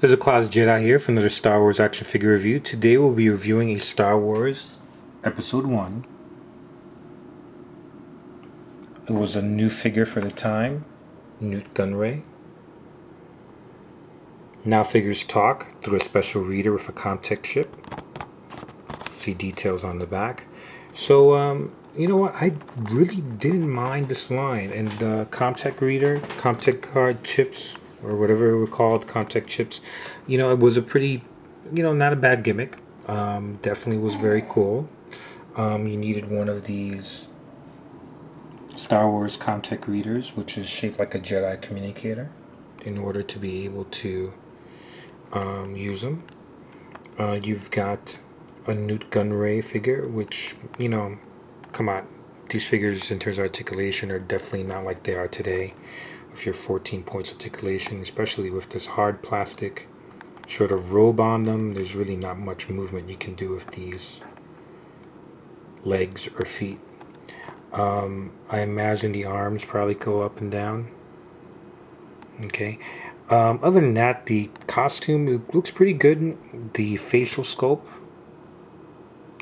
There's a Closet Jedi here for another Star Wars action figure review. Today we'll be reviewing a Star Wars Episode 1. It was a new figure for the time, Nute Gunray. Now figures talk through a special reader with a Comtech chip. See details on the back. So, you know what? I really didn't mind this line. And the Comtech reader, Comtech card chips, or whatever it were called, Comtech chips, you know, it was a pretty, not a bad gimmick. Definitely was very cool. You needed one of these Star Wars Comtech readers, which is shaped like a Jedi communicator, in order to be able to use them. You've got a Nute Gunray figure, which, come on, these figures in terms of articulation are definitely not like they are today with your 14 points articulation, especially with this hard plastic sort of robe on them. There's really not much movement you can do with these legs or feet. I imagine the arms probably go up and down. Okay. Other than that, the costume, it looks pretty good. The facial sculpt,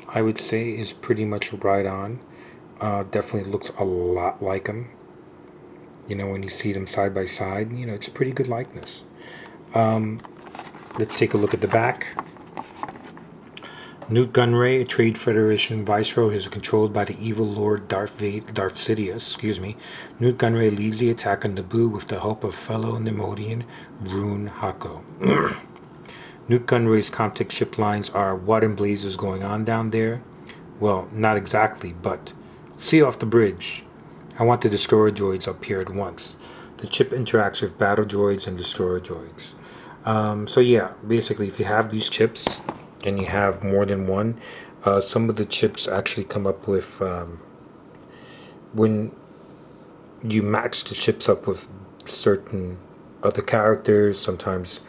I would say, is pretty much right on. Definitely looks a lot like him. When you see them side by side, it's a pretty good likeness. Let's take a look at the back. Nute Gunray, a Trade Federation viceroy, is controlled by the evil Lord Darth Sidious. Nute Gunray leads the attack on Naboo with the help of fellow Nemodian Rune Hako. Nute Gunray's Comtech ship lines are "What in blazes going on down there?" Well, not exactly, but "See off the bridge. I want the destroyer droids up here at once." The chip interacts with battle droids and destroyer droids. So yeah, basically, if you have these chips and you have more than one, some of the chips actually come up with, when you match the chips up with certain other characters, sometimes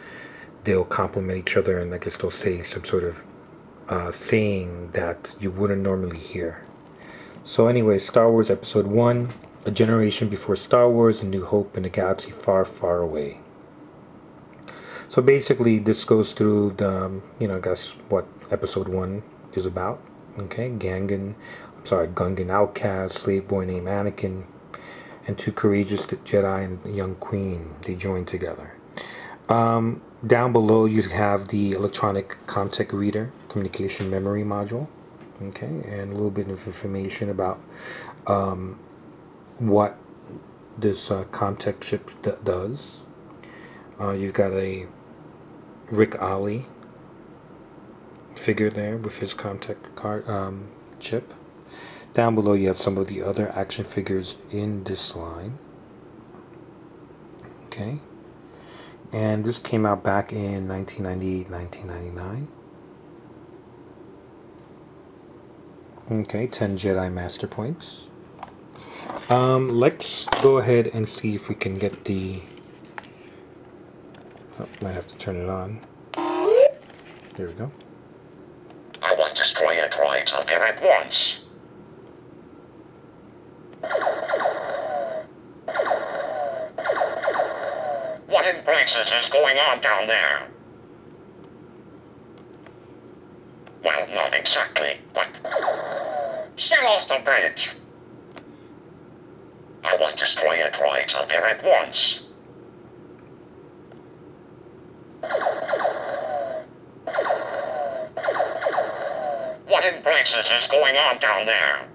they'll complement each other, and I guess they'll say some sort of saying that you wouldn't normally hear. So anyway, Star Wars Episode 1, a generation before Star Wars, a new hope in a galaxy far, far away. So basically, this goes through the, I guess what Episode 1 is about. Okay, Gungan outcast, slave boy named Anakin, and two courageous Jedi and a young queen. They join together. Down below, you have the electronic Comtech reader, communication memory module. Okay, and a little bit of information about what this Comtech chip does. You've got a Rick Ollie figure there with his Comtech card chip. Down below, you have some of the other action figures in this line. Okay, and this came out back in 1998, 1999. Okay, 10 Jedi Master Points. Let's go ahead and see if we can get the... Oh, might have to turn it on. There we go. I want destroyer droids up here at once. What in blazes is going on down there? Well, not exactly, but... Sail off the bridge. I want destroyer droids up here at once. What in blazes is going on down there?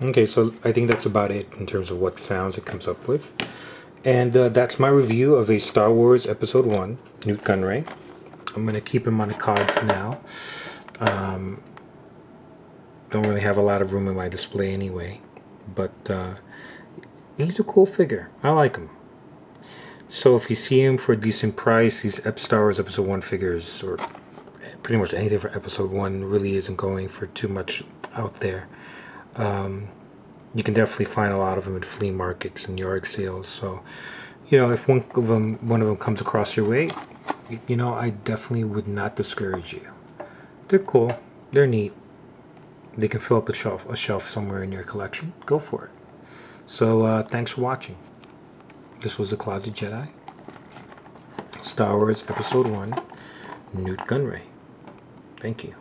Okay, so I think that's about it in terms of what sounds it comes up with. And that's my review of a Star Wars Episode 1, Nute Gunray. I'm going to keep him on the card for now. Don't really have a lot of room in my display anyway. But he's a cool figure. I like him. So if you see him for a decent price, these Star Wars Episode 1 figures, or pretty much anything for Episode 1, really isn't going for too much out there. You can definitely find a lot of them at flea markets and yard sales. So, if one of them comes across your way, I definitely would not discourage you. They're cool. They're neat. They can fill up a shelf somewhere in your collection. Go for it. So, thanks for watching. This was The Closet Jedi, Star Wars Episode 1, Nute Gunray. Thank you.